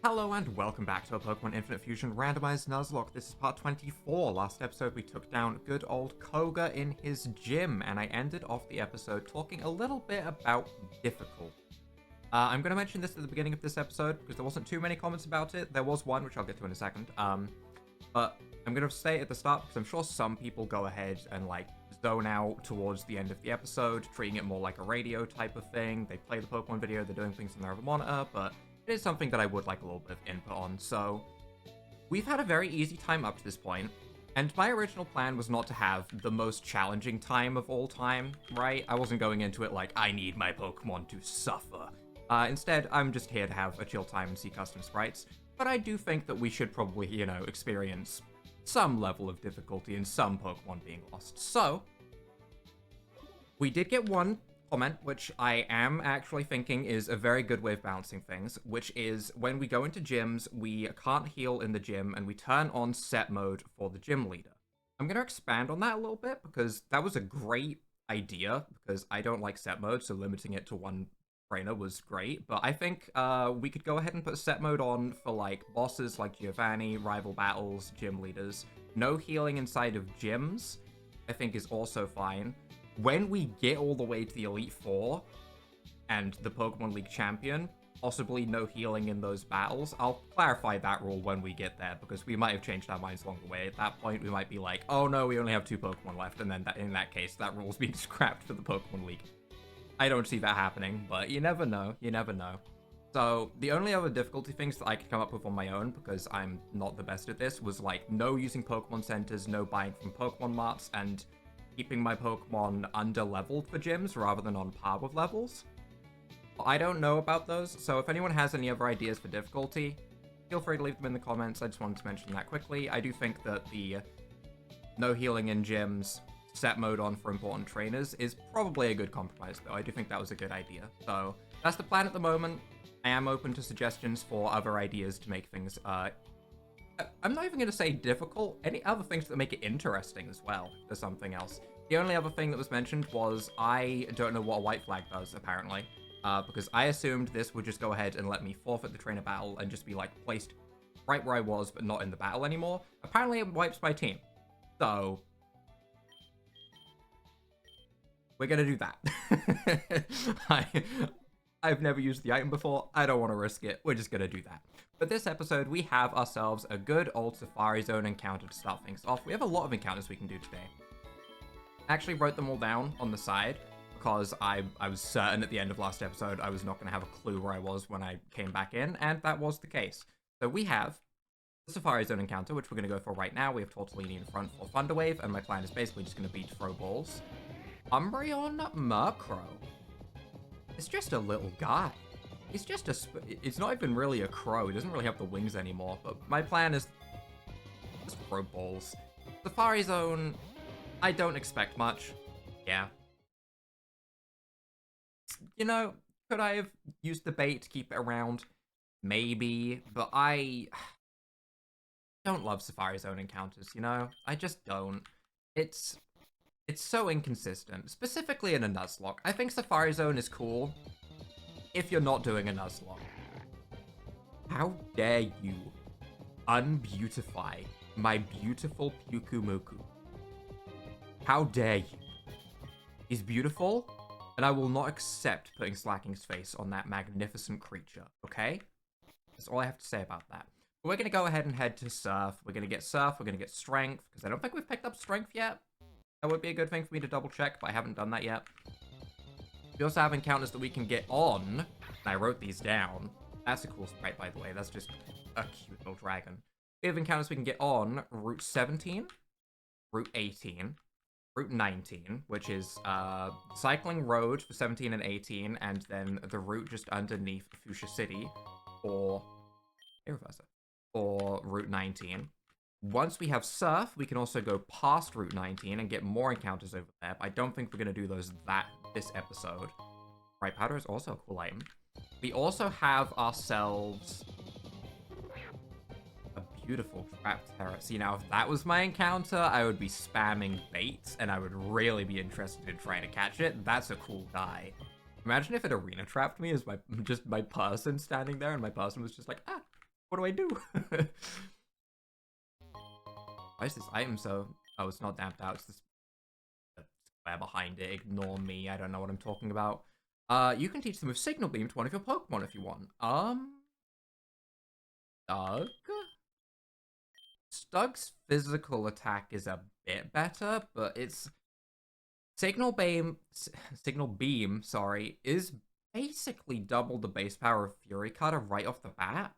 Hello and welcome back to a Pokemon Infinite Fusion Randomized Nuzlocke. This is part 24. Last episode we took down good old Koga in his gym, and I ended off the episode talking a little bit about difficult. I'm going to mention this at the beginning of this episode because there wasn't too many comments about it. There was one, which I'll get to in a second. But I'm going to say it at the start because I'm sure some people go ahead and zone out towards the end of the episode, treating it more like a radio type of thing. They play the Pokemon video, they're doing things on their other monitor, but it is something that I would like a little bit of input on. So we've had a very easy time up to this point, and my original plan was not to have the most challenging time of all time, right? I wasn't going into it like, I need my Pokemon to suffer. Instead, I'm just here to have a chill time and see custom sprites, but I do think that we should probably, experience some level of difficulty in some Pokemon being lost. So we did get one comment, which I am actually thinking is a very good way of balancing things, which is when we go into gyms, we can't heal in the gym, and we turn on set mode for the gym leader. I'm going to expand on that a little bit, because that was a great idea, because I don't like set mode, so limiting it to one trainer was great, but I think we could go ahead and put set mode on for, bosses like Giovanni, rival battles, gym leaders. No healing inside of gyms, I think, is also fine. When we get all the way to the Elite Four and the Pokemon League champion, possibly no healing in those battles. I'll clarify that rule when we get there, because we might have changed our minds along the way. At that point, we might be like, oh no, we only have 2 Pokemon left, and then in that case, that rule's being scrapped for the Pokemon League. I don't see that happening, but you never know, you never know. So the only other difficulty things that I could come up with on my own, because I'm not the best at this, was no using Pokemon Centers, no buying from Pokemon Marts, and keeping my Pokemon under-leveled for gyms rather than on par with levels. I don't know about those, so if anyone has any other ideas for difficulty, feel free to leave them in the comments. I just wanted to mention that quickly. I do think that the no healing in gyms, set mode on for important trainers is probably a good compromise, though. I do think that was a good idea. So that's the plan at the moment. I am open to suggestions for other ideas to make things, I'm not even going to say difficult, any other things that make it interesting as well. There's something else. The only other thing that was mentioned was I don't know what a white flag does, apparently, because I assumed this would just go ahead and let me forfeit the trainer battle and just be, placed right where I was, but not in the battle anymore. Apparently it wipes my team. So we're going to do that. I've never used the item before. I don't want to risk it. We're just going to do that. But this episode, we have ourselves a good old Safari Zone encounter to start things off. We have a lot of encounters we can do today. I actually wrote them all down on the side because I was certain at the end of last episode I was not going to have a clue where I was when I came back in, and that was the case. So we have the Safari Zone encounter, which we're going to go for right now. We have Tortellini in front for Thunder Wave, and my plan is basically just going to beat throw balls. Umbreon Murkrow. It's just a little guy. He's just it's not even really a crow. He doesn't really have the wings anymore, but my plan is just throw balls. Safari Zone, I don't expect much. Yeah. Could I have used the bait to keep it around? Maybe, but I don't love Safari Zone encounters, I just don't. It's so inconsistent, specifically in a Nuzlocke. I think Safari Zone is cool if you're not doing a Nuzlocke. How dare you unbeautify my beautiful Pyukumuku? How dare you? He's beautiful, and I will not accept putting Slacking's face on that magnificent creature, okay? That's all I have to say about that. But we're going to go ahead and head to Surf. We're going to get Surf, we're going to get Strength, because I don't think we've picked up Strength yet. That would be a good thing for me to double check, but I haven't done that yet. We also have encounters that we can get on, and I wrote these down. That's a cool sprite, by the way. That's just a cute little dragon. We have encounters we can get on Route 17, Route 18, Route 19, which is Cycling Road for 17 and 18, and then the route just underneath Fuchsia City for Route 19. Once we have Surf, we can also go past Route 19 and get more encounters over there, but I don't think we're going to do those this episode. Right, Powder is also a cool item. We also have ourselves a beautiful Trapped Terra. See, now if that was my encounter, I would be spamming baits, and I would really be interested in trying to catch it. That's a cool guy. Imagine if it arena trapped me as my person standing there, and my person was just like, ah, What do I do? Why is this item so... Oh, it's not damped out. It's this square behind it. Ignore me. I don't know what I'm talking about. You can teach them with Signal Beam to one of your Pokemon if you want. Stug? Stug's physical attack is a bit better, but it's... Signal Beam, sorry, is basically double the base power of Fury Cutter right off the bat.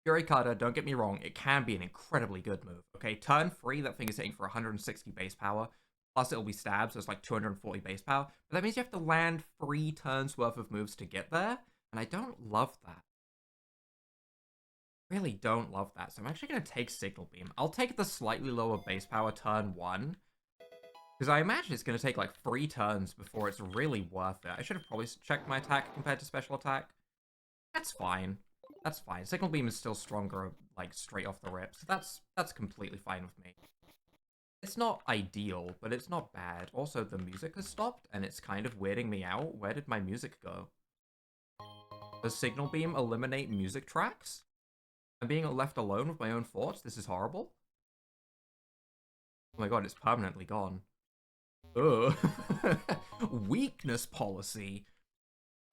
Fury Cutter, don't get me wrong, it can be an incredibly good move. Okay, turn 3, that thing is hitting for 160 base power, plus it'll be stabbed, so it's like 240 base power. But that means you have to land 3 turns worth of moves to get there, and I don't love that. Really don't love that, so I'm actually going to take Signal Beam. I'll take the slightly lower base power turn 1, because I imagine it's going to take like 3 turns before it's really worth it. I should have probably checked my attack compared to special attack. That's fine. That's fine. Signal Beam is still stronger, like, straight off the rip, so that's completely fine with me. It's not ideal, but it's not bad. Also, the music has stopped, and it's kind of weirding me out. Where did my music go? Does Signal Beam eliminate music tracks? I'm being left alone with my own thoughts? This is horrible. Oh my god, it's permanently gone. Ugh. Weakness policy.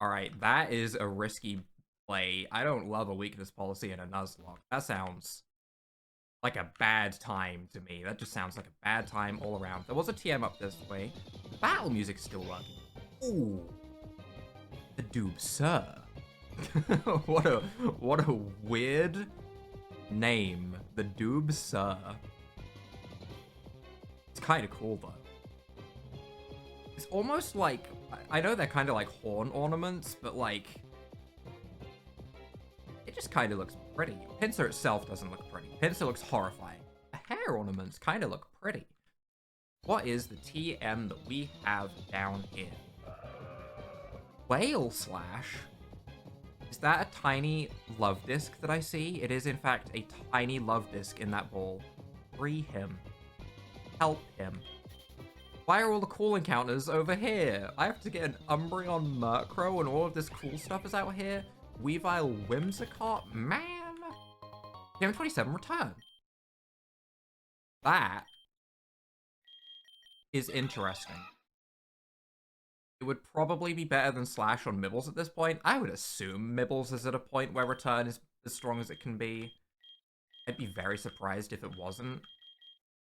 Alright, that is a risky play. I don't love a weakness policy in a Nuzlocke. That sounds like a bad time to me. That just sounds like a bad time all around. There was a TM up this way. The battle music's still working. Ooh. The Doob Sir. what a weird name. The Doob Sir. It's kind of cool though. It's almost like, I know they're kind of like horn ornaments, but like, it just kind of looks pretty. Pinsir itself doesn't look pretty. Pinsir looks horrifying. The hair ornaments kind of look pretty. What is the TM that we have down here? Whale Slash? Is that a tiny love disc that I see? It is in fact a tiny love disc in that ball. Free him. Help him. Why are all the cool encounters over here? I have to get an Umbreon Murkrow and all of this cool stuff is out here? Weavile Whimsicott? Man! Game 27 return. That is interesting. It would probably be better than Slash on Mibbles at this point. I would assume Mibbles is at a point where return is as strong as it can be. I'd be very surprised if it wasn't.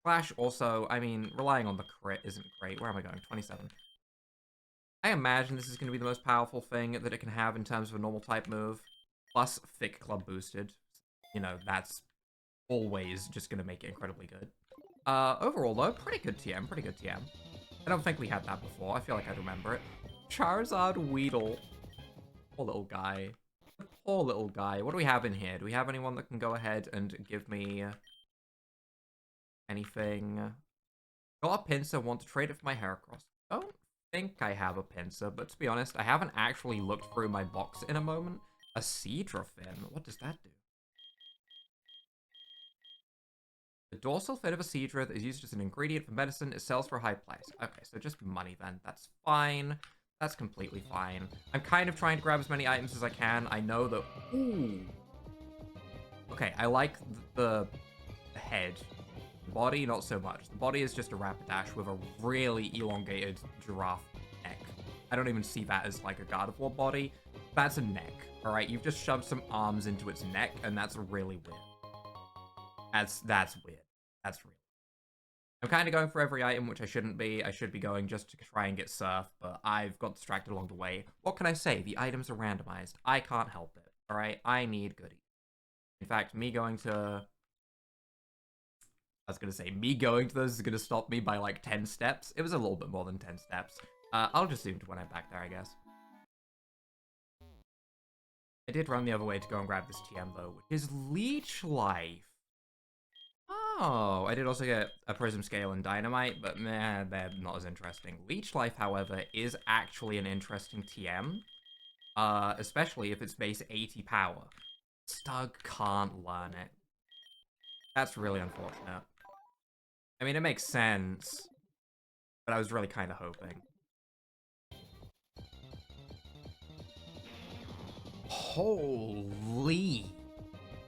Slash also, I mean, relying on the crit isn't great. Where am I going? 27. I imagine this is going to be the most powerful thing that it can have in terms of a normal type move. Plus Thick Club boosted. You know, that's always just going to make it incredibly good. Overall though, pretty good TM, pretty good TM. I don't think we had that before. I feel like I'd remember it. Charizard Weedle. Poor little guy. Poor little guy. What do we have in here? Do we have anyone that can go ahead and give me anything? Got a Pinsir, want to trade it for my Heracross. Don't think I have a Pinsir, but to be honest, I haven't actually looked through my box in a moment. A Seadra Fin. What does that do? The dorsal fin of a Seadra that is used as an ingredient for medicine, it sells for a high price. Okay, so just money then. That's fine. That's completely fine. I'm kind of trying to grab as many items as I can. I know that... Ooh. Okay, I like the head. The body, not so much. The body is just a Rapidash with a really elongated giraffe neck. I don't even see that as like a Gardevoir body. That's a neck, alright? You've just shoved some arms into its neck, and that's really weird. That's weird. That's real. I'm kind of going for every item, which I shouldn't be. I should be going just to try and get Surf, but I've got distracted along the way. What can I say? The items are randomized. I can't help it, alright? I need goodies. In fact, me going to... I was going to say, me going to those is going to stop me by like 10 steps. It was a little bit more than 10 steps. I'll just zoom to when I'm back there, I guess. I did run the other way to go and grab this TM, though, which is Leech Life. Oh, I did also get a Prism Scale and Dynamite, but meh, they're not as interesting. Leech Life, however, is actually an interesting TM, especially if it's base 80 power. Stug can't learn it. That's really unfortunate. I mean, it makes sense, but I was really kind of hoping. Holy...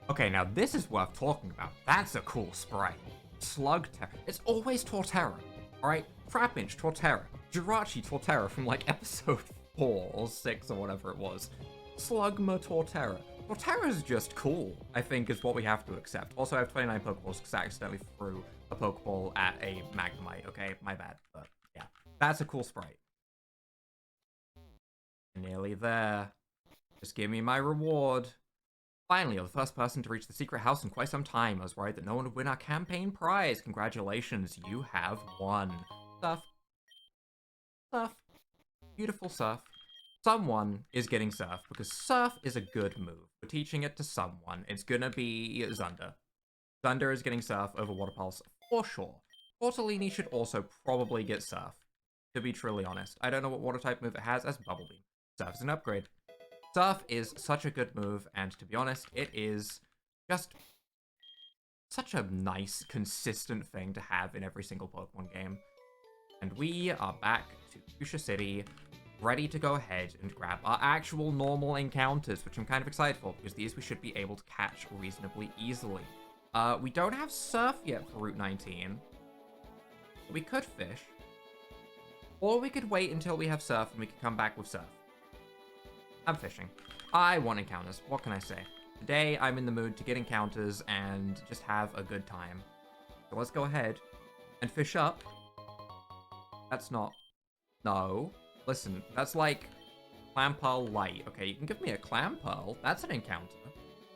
Okay, now this is worth talking about. That's a cool sprite. Slugterra. It's always Torterra, alright? Trapinch, Torterra. Jirachi, Torterra from like episode 4 or 6 or whatever it was. Slugma, Torterra. Torterra is just cool, I think, is what we have to accept. Also, I have 29 Pokeballs because I accidentally threw a Pokeball at a Magnemite, okay? My bad, but yeah. That's a cool sprite. Nearly there. Just give me my reward. Finally, you're the first person to reach the secret house in quite some time. I was worried that no one would win our campaign prize. Congratulations, you have won. Surf. Surf. Beautiful Surf. Someone is getting Surf, because Surf is a good move. We're teaching it to someone. It's gonna be Zunder. Zunder is getting Surf over Water Pulse for sure. Tortellini should also probably get Surf, to be truly honest. I don't know what water type move it has as Bubble Beam. Surf is an upgrade. Surf is such a good move, and to be honest, it is just such a nice, consistent thing to have in every single Pokemon game. And we are back to Fuchsia City, ready to go ahead and grab our actual normal encounters, which I'm kind of excited for, because these we should be able to catch reasonably easily. We don't have Surf yet for Route 19. We could fish. Or we could wait until we have Surf and we could come back with Surf. I'm fishing. I want encounters. What can I say? Today, I'm in the mood to get encounters and just have a good time. So let's go ahead and fish up. That's not... No. Listen, that's like Clam Pearl Light. Okay, you can give me a Clam Pearl. That's an encounter.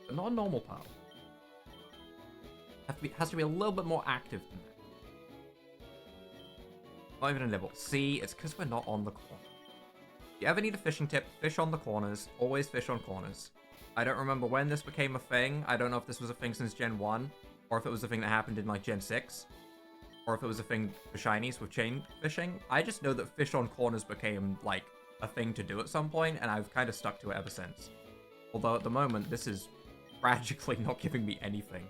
But not a normal Pearl. Has to be a little bit more active than that. Not even a nibble. See, it's because we're not on the corner. If you ever need a fishing tip, fish on the corners. Always fish on corners. I don't remember when this became a thing. I don't know if this was a thing since Gen 1, or if it was a thing that happened in like Gen 6, or if it was a thing for shinies with chain fishing. I just know that fish on corners became like a thing to do at some point, and I've kind of stuck to it ever since. Although at the moment, this is tragically not giving me anything.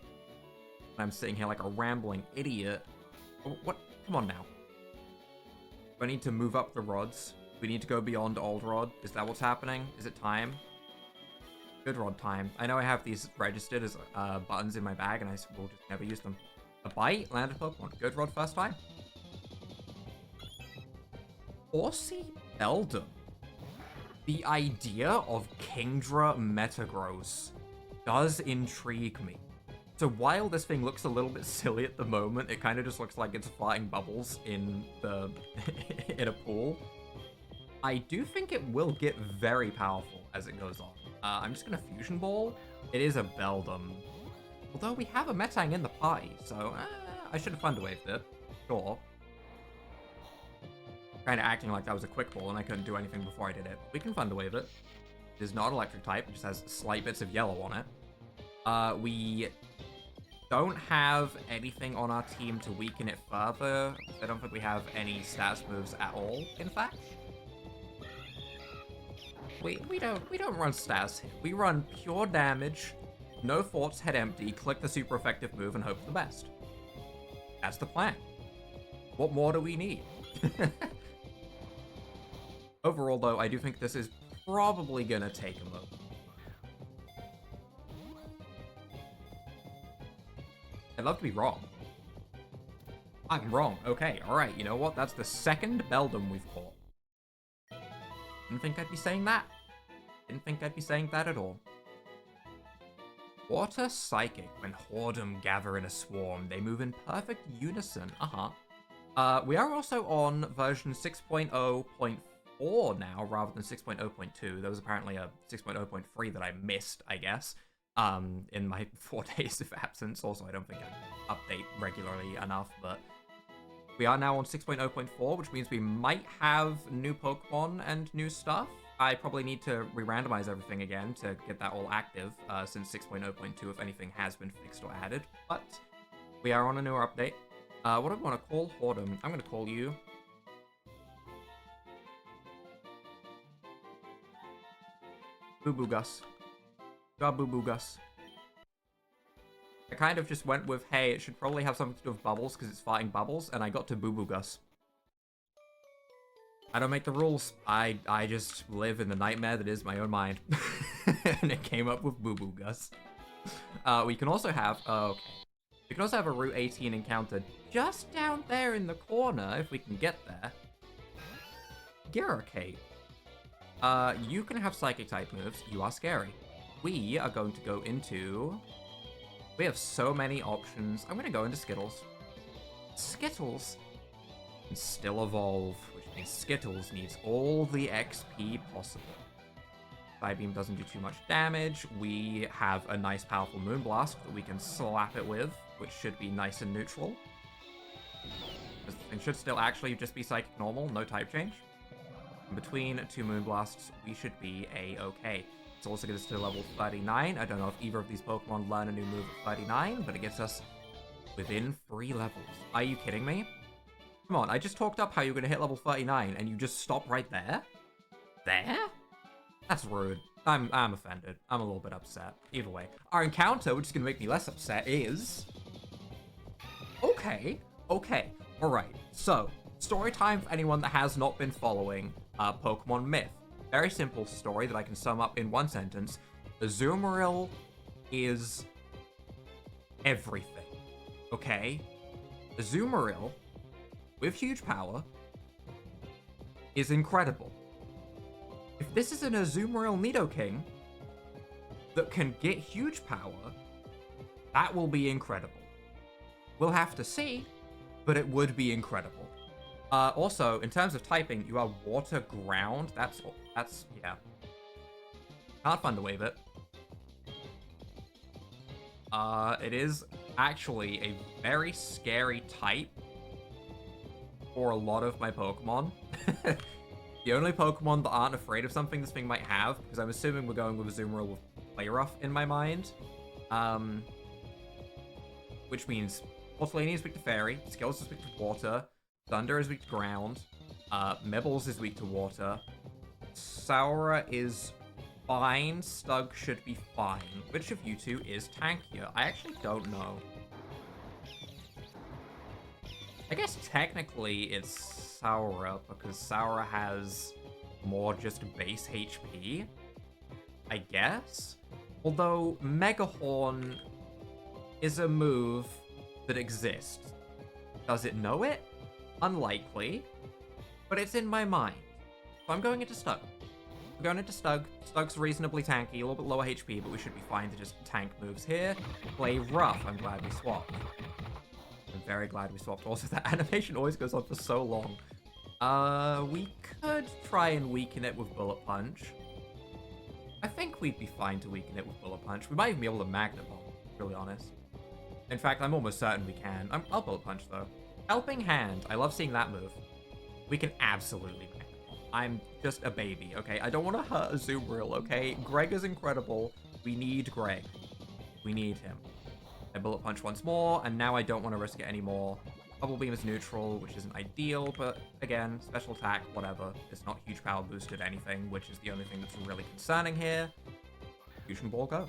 I'm sitting here like a rambling idiot. What? Come on now. Do I need to move up the rods? We need to go beyond Old Rod. Is that what's happening? Is it time? Good Rod time. I know I have these registered as buttons in my bag, and I will just never use them. A bite, landed Pokemon. Good Rod first time. Horsey Eldon. The idea of Kingdra Metagross does intrigue me. So while this thing looks a little bit silly at the moment, it kind of just looks like it's flying bubbles in the in a pool. I do think it will get very powerful as it goes on. I'm just gonna Fusion Ball. It is a Beldum. Although we have a Metang in the party, so I should have Thunderwaved it. Sure. Kind of acting like that was a Quick Ball and I couldn't do anything before I did it. We can Thunderwave it. It is not Electric type, it just has slight bits of yellow on it. We don't have anything on our team to weaken it further. I don't think we have any stats moves at all, in fact. We don't run stats here. We run pure damage, no thoughts, head empty, click the super effective move, and hope for the best. That's the plan. What more do we need? Overall, though, I do think this is probably gonna take a moment. I'd love to be wrong. I'm wrong. Okay, alright, you know what? That's the second Beldum we've caught. Didn't think I'd be saying that. Didn't think I'd be saying that at all. Water Psychic. When Hordem gather in a swarm, they move in perfect unison. We are also on version 6.0.4 now, rather than 6.0.2. There was apparently a 6.0.3 that I missed, I guess, in my 4 days of absence. Also, I don't think I update regularly enough, but we are now on 6.0.4, which means we might have new Pokemon and new stuff. I probably need to re-randomize everything again to get that all active, since 6.0.2, if anything, has been fixed or added. But we are on a newer update. What do I want to call Hordem? I'm going to call you Bubugus. Got Bubugus. I kind of just went with, hey, it should probably have something to do with bubbles because it's fighting bubbles, and I got to Bubugus. I don't make the rules. I just live in the nightmare that is my own mind. And it came up with Bubugus. We can also have, okay. We can also have a Route 18 encounter just down there in the corner, if we can get there. Gyrakate. You can have Psychic-type moves. You are scary. We are going to go into... We have so many options. I'm going to go into Skittles. Skittles can still evolve, which means Skittles needs all the XP possible. Psybeam doesn't do too much damage. We have a nice powerful Moonblast that we can slap it with, which should be nice and neutral. This thing should still actually just be Psychic Normal, no type change. In between two Moonblasts, we should be a-okay. It's also gets us to level 39. I don't know if either of these Pokemon learn a new move at 39, but it gets us within 3 levels. Are you kidding me? Come on, I just talked up how you're going to hit level 39, and you just stop right there? There? That's rude. I'm offended. I'm a little bit upset. Either way. Our encounter, which is going to make me less upset, is... Okay. Alright. So, story time for anyone that has not been following Pokemon Myth. Very simple story that I can sum up in one sentence. Azumarill is everything. Okay? Azumarill, with huge power, is incredible. If this is an Azumarill Nidoking that can get huge power, that will be incredible. We'll have to see, but it would be incredible. Also, in terms of typing, you are water ground. That's, yeah. Can't Thunderwave it. It is actually a very scary type for a lot of my Pokemon. The only Pokemon that aren't afraid of something this thing might have, because I'm assuming we're going with Azumarill with Play Rough in my mind. Which means Porcelainian is weak to Fairy, Skills is weak to Water, Thunder is weak to Ground, Mibbles is weak to Water, Saura is fine, Stug should be fine. Which of you two is tankier? I actually don't know. I guess technically it's Saura, because Saura has more just base HP, I guess? Although Mega Horn is a move that exists. Does it know it? Unlikely. But it's in my mind. So I'm going into Stug. I'm going into Stug. Stug's reasonably tanky, a little bit lower HP, but we should be fine to just tank moves here. Play Rough. I'm glad we swapped. I'm very glad we swapped. Also, that animation always goes on for so long. We could try and weaken it with Bullet Punch. I think we'd be fine to weaken it with Bullet Punch. We might even be able to Magnet Bomb, to be really honest. In fact, I'm almost certain we can. I'll Bullet Punch, though. Helping Hand. I love seeing that move. We can absolutely Magnet Bomb. I'm just a baby, okay? I don't want to hurt Azumarill, okay? Greg is incredible. We need Greg. We need him. I Bullet Punch once more, and now I don't want to risk it anymore. Bubble Beam is neutral, which isn't ideal, but again, special attack, whatever. It's not huge power boosted anything, which is the only thing that's really concerning here. Fusion Ball, go.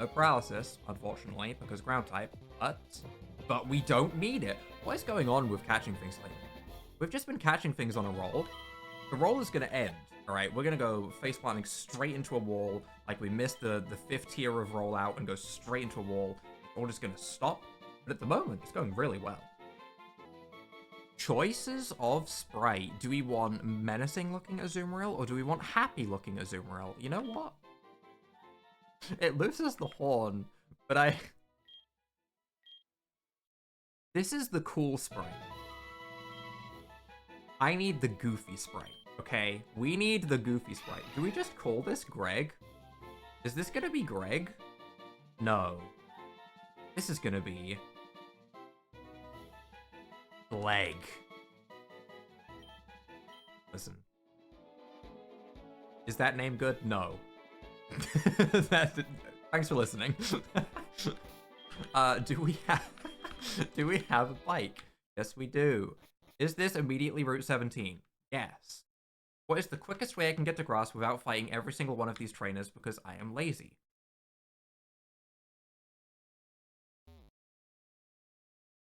No paralysis, unfortunately, because ground type, but we don't need it. What is going on with catching things lately? We've just been catching things on a roll. The roll is going to end, all right? We're going to go face planting straight into a wall, like we missed the 5th tier of rollout and go straight into a wall. We're just going to stop. But at the moment, it's going really well. Choices of sprite. Do we want menacing looking Azumarill or do we want happy looking Azumarill? You know what? It loses the horn, but this is the cool sprite. I need the goofy sprite, okay? We need the goofy sprite. Do we just call this Greg? Is this gonna be Greg? No. This is gonna be... Leg. Listen. Is that name good? No. Thanks for listening. Do we have a bike? Yes, we do. Is this immediately Route 17? Yes. What is the quickest way I can get to grass without fighting every single one of these trainers because I am lazy?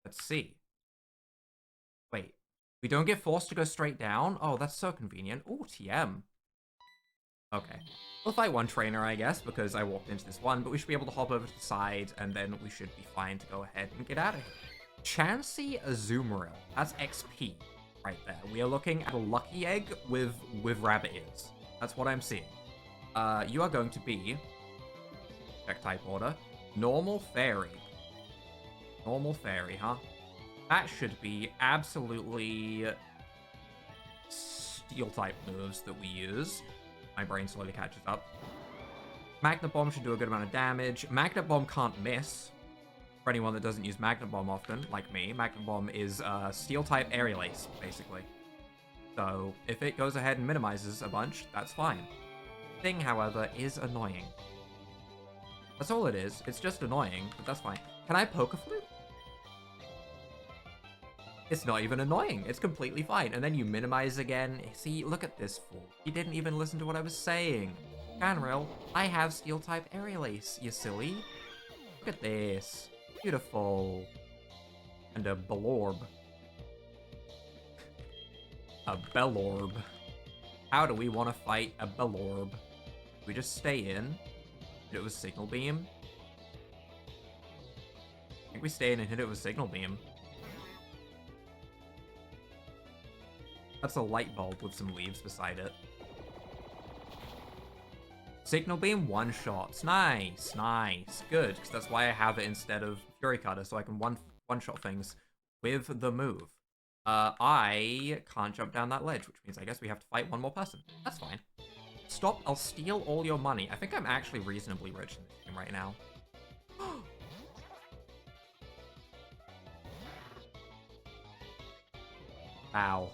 Let's see. Wait, we don't get forced to go straight down? Oh, that's so convenient. Ooh, TM. Okay. We'll fight one trainer, I guess, because I walked into this one, but we should be able to hop over to the side, and then we should be fine to go ahead and get out of here. Chansey Azumarill. That's XP right there. We are looking at a lucky egg with rabbit ears. That's what I'm seeing. You are going to be... check type order. Normal Fairy. Normal Fairy, huh? That should be absolutely Steel-type moves that we use. My brain slowly catches up. Magnet Bomb should do a good amount of damage. Magnet Bomb can't miss. For anyone that doesn't use Magnet Bomb often, like me, Magnet Bomb is Steel-type Aerial Ace, basically. So, if it goes ahead and minimizes a bunch, that's fine. Thing, however, is annoying. That's all it is. It's just annoying, but that's fine. Can I poke a flute? It's not even annoying. It's completely fine. And then you minimize again. See, look at this fool. He didn't even listen to what I was saying. Ganrill, I have Steel-type Aerial Ace, you silly. Look at this. Beautiful. And a Belorb. A Bellorb. How do we want to fight a Bellorb? We just stay in. Hit it with Signal Beam. I think we stay in and hit it with Signal Beam. That's a light bulb with some leaves beside it. Signal Beam one-shots. Nice, nice. Good, because that's why I have it instead of Fury Cutter, so I can one-shot things with the move. I can't jump down that ledge, which means I guess we have to fight one more person. That's fine. Stop, I'll steal all your money. I think I'm actually reasonably rich in this game right now. Ow.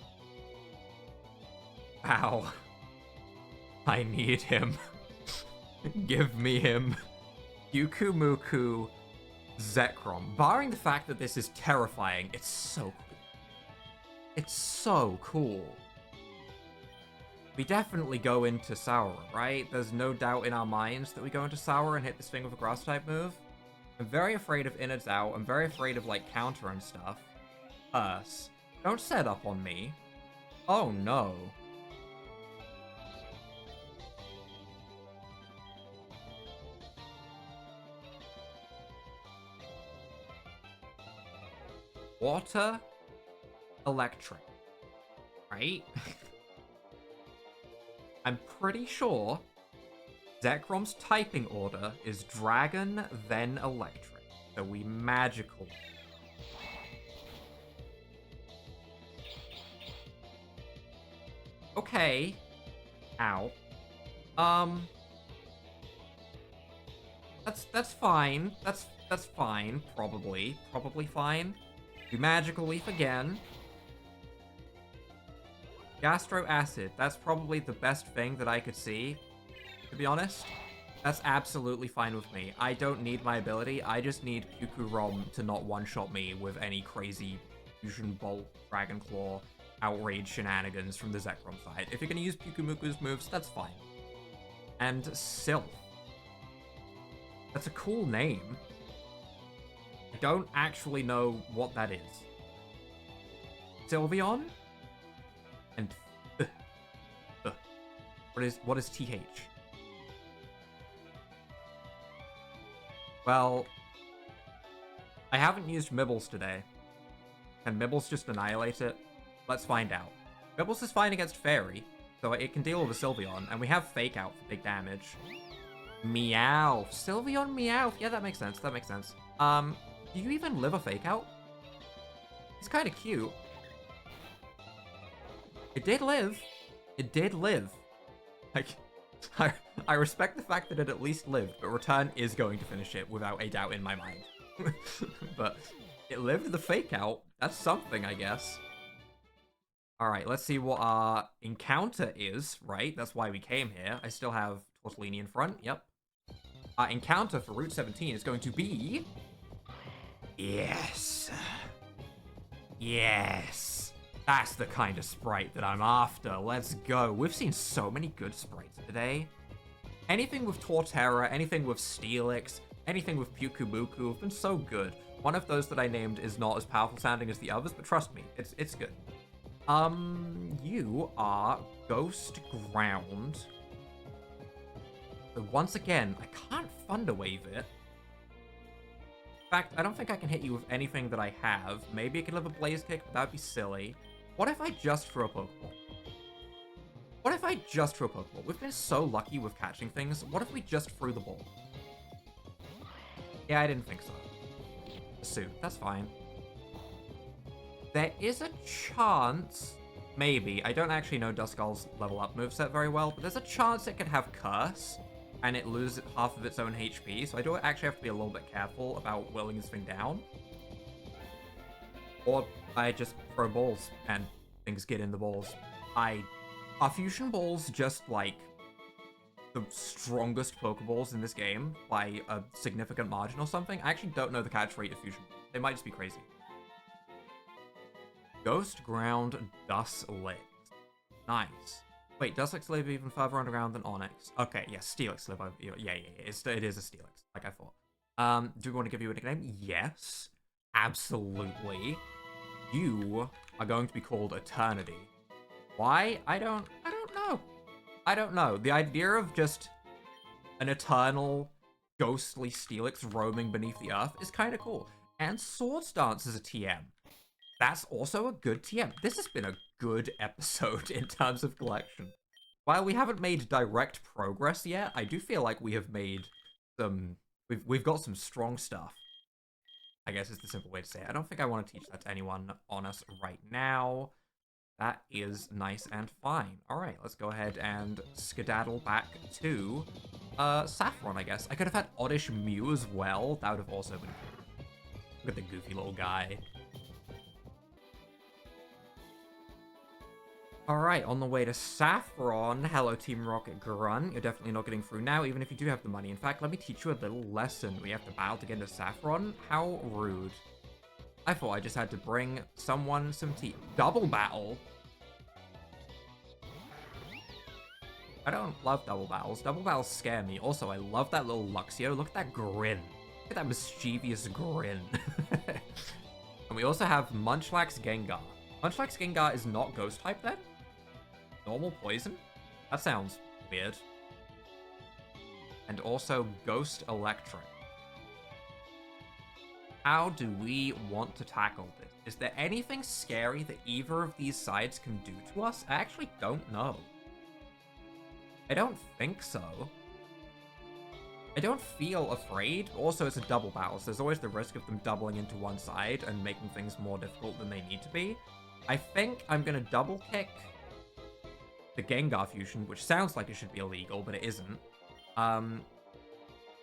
Ow. I need him. Give me him. Yukumuku Zekrom. Barring the fact that this is terrifying, it's so cool. It's so cool. We definitely go into Sour, right? There's no doubt in our minds that we go into Sour and hit this thing with a Grass-type move. I'm very afraid of Innards out. I'm very afraid of, like, counter and stuff. Don't set up on me. Oh, no. Water, electric, right? I'm pretty sure Zekrom's typing order is Dragon, then Electric. So we magical. Okay. Ow. That's fine. That's fine. Probably fine. We magical leaf again. Gastro Acid. That's probably the best thing that I could see, to be honest. That's absolutely fine with me. I don't need my ability. I just need Puku-Rom to not one-shot me with any crazy Fusion Bolt, Dragon Claw, outrage shenanigans from the Zekrom side. If you're going to use Pukumuku's moves, that's fine. And Sylph. That's a cool name. I don't actually know what that is. Sylveon? And what is TH? Well, I haven't used Mibbles today. Can Mibbles just annihilate it? Let's find out. Mibbles is fine against Fairy, so it can deal with a Sylveon, and we have Fake Out for big damage. Meowth. Sylveon Meowth. Yeah, that makes sense. That makes sense. Do you even live a Fake Out? It's kind of cute. It did live. It did live. Like, I respect the fact that it at least lived, but Return is going to finish it without a doubt in my mind. But it lived the Fake Out. That's something, I guess. Alright, let's see what our encounter is, right? That's why we came here. I still have Tortellini in front, yep. Our encounter for Route 17 is going to be... Yes. Yes. That's the kind of sprite that I'm after. Let's go. We've seen so many good sprites today. Anything with Torterra, anything with Steelix, anything with Pukumuku have been so good. One of those that I named is not as powerful sounding as the others, but trust me, it's good. You are Ghost Ground. So once again, I can't Thunder Wave it. In fact, I don't think I can hit you with anything that I have. Maybe I can live a Blaze Kick, but that'd be silly. What if I just threw a Pokeball? What if I just threw a Pokeball? We've been so lucky with catching things. What if we just threw the ball? Yeah, I didn't think so. Suit, that's fine. There is a chance, maybe, I don't actually know Duskull's level up moveset very well, but there's a chance it could have Curse, and it loses half of its own HP, so I do actually have to be a little bit careful about willing this thing down. Or I just throw balls, and things get in the balls. Are fusion balls just, like, the strongest Pokeballs in this game by a significant margin or something? I actually don't know the catch rate of fusion. They might just be crazy. Ghost Ground Dusklight. Nice. Wait, Dusklights live even further underground than Onyx. Okay, yeah, Steelix live over... Yeah, it is a Steelix, like I thought. Do we want to give you a nickname? Yes. Absolutely. You are going to be called Eternity. Why? I don't know. I don't know. The idea of just an eternal, ghostly Steelix roaming beneath the earth is kind of cool. And Swords Dance is a TM. That's also a good TM. This has been a good episode in terms of collection. While we haven't made direct progress yet, I do feel like we have made some... We've got some strong stuff. I guess is the simple way to say it. I don't think I want to teach that to anyone on us right now. That is nice and fine. Alright, let's go ahead and skedaddle back to Saffron, I guess. I could have had Oddish Mew as well. That would have also been cool. Look at the goofy little guy. Alright, on the way to Saffron. Hello, Team Rocket Grunt. You're definitely not getting through now, even if you do have the money. In fact, let me teach you a little lesson. We have to battle to get into Saffron? How rude. I thought I just had to bring someone some tea. Double battle? I don't love double battles. Double battles scare me. Also, I love that little Luxio. Look at that grin. Look at that mischievous grin. And we also have Munchlax Gengar. Munchlax Gengar is not Ghost type then? Normal poison? That sounds weird. And also Ghost Electric. How do we want to tackle this? Is there anything scary that either of these sides can do to us? I actually don't know. I don't think so. I don't feel afraid. Also, it's a double battle, so there's always the risk of them doubling into one side and making things more difficult than they need to be. I think I'm going to double kick the Gengar fusion, which sounds like it should be illegal, but it isn't. And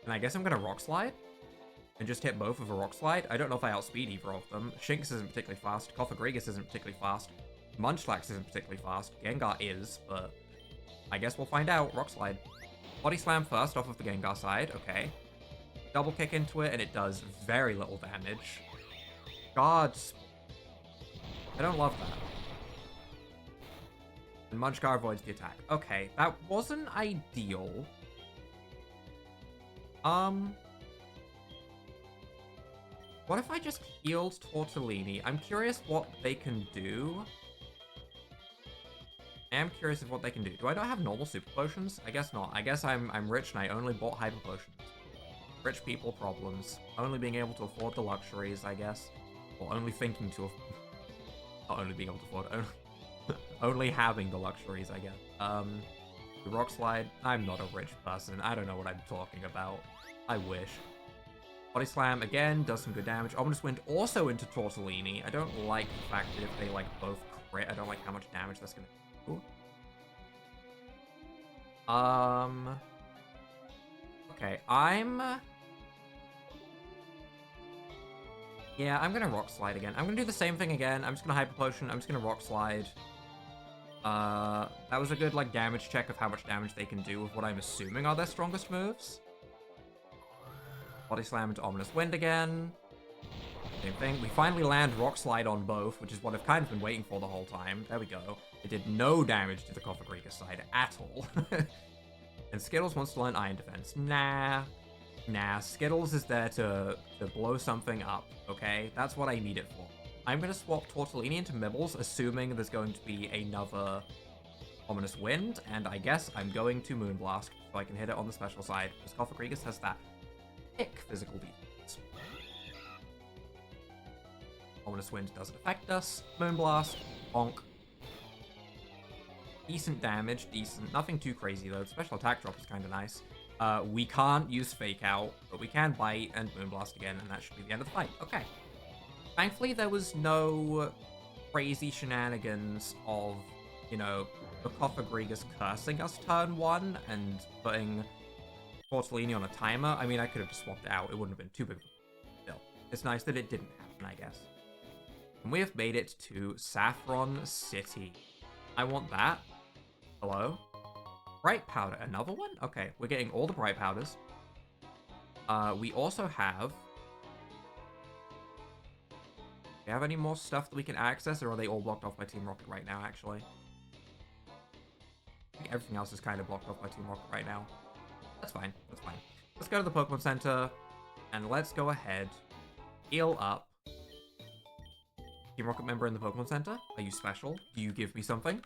I guess I'm going to Rock Slide and just hit both with a Rock Slide. I don't know if I outspeed either of them. Shinx isn't particularly fast. Cofagrigus isn't particularly fast. Munchlax isn't particularly fast. Gengar is, but I guess we'll find out. Rock Slide. Body Slam first off of the Gengar side. Okay. Double kick into it, and it does very little damage. God. I don't love that. And Munchgar avoids the attack. Okay, that wasn't ideal. What if I just healed Tortellini? I'm curious what they can do. I am curious of what they can do. Do I not have normal super potions? I guess not. I guess I'm rich and I only bought hyper potions. Rich people problems. Only being able to afford the luxuries, I guess. Or only thinking to... Not only being able to afford it. Only having the luxuries, I guess. The Rock Slide. I'm not a rich person. I don't know what I'm talking about. I wish. Body Slam, again, does some good damage. Ominous Wind also into Tortellini. I don't like the fact that if they, like, both crit, I don't like how much damage that's gonna do. Okay, yeah, I'm gonna Rock Slide again. I'm gonna do the same thing again. I'm just gonna Hyper Potion. I'm just gonna Rock Slide. That was a good, like, damage check of how much damage they can do with what I'm assuming are their strongest moves. Body Slam into Ominous Wind again. Same thing. We finally land Rock Slide on both, which is what I've kind of been waiting for the whole time. There we go. It did no damage to the Cofagrigus side at all. And Skittles wants to learn Iron Defense. Nah. Skittles is there to blow something up, okay? That's what I need it for. I'm going to swap Tortellini into Mibbles, assuming there's going to be another Ominous Wind, and I guess I'm going to Moonblast so I can hit it on the special side, because Cofagrigus has that thick physical defense. Ominous Wind doesn't affect us. Moonblast, bonk. Decent damage, decent. Nothing too crazy though. The special attack drop is kind of nice. We can't use Fake Out, but we can Bite and Moonblast again, and that should be the end of the fight. Okay. Thankfully, there was no crazy shenanigans of, you know, the Cofagrigus cursing us turn 1 and putting Tortellini on a timer. I mean, I could have just swapped it out. It wouldn't have been too big of a deal. It's nice that it didn't happen, I guess. And we have made it to Saffron City. I want that. Hello? Bright Powder. Another one? Okay, we're getting all the Bright Powders. We also have... Do we have any more stuff that we can access, or are they all blocked off by Team Rocket right now, actually? I think everything else is kind of blocked off by Team Rocket right now. That's fine. That's fine. Let's go to the Pokemon Center, and let's go ahead. Heal up. Team Rocket member in the Pokemon Center? Are you special? Do you give me something?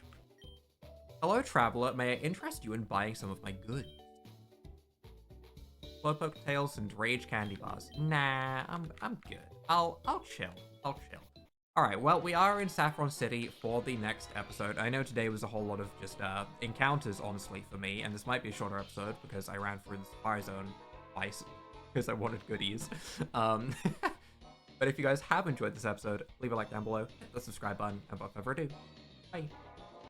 Hello, Traveler. May I interest you in buying some of my goods? Slowpoke Tails and Rage Candy Bars. Nah, I'm good. I'll chill. I'll chill. Alright, well, we are in Saffron City for the next episode. I know today was a whole lot of just encounters, honestly, for me, and this might be a shorter episode because I ran through the Fire Zone twice because I wanted goodies. But if you guys have enjoyed this episode, leave a like down below, hit the subscribe button, and without further ado, bye.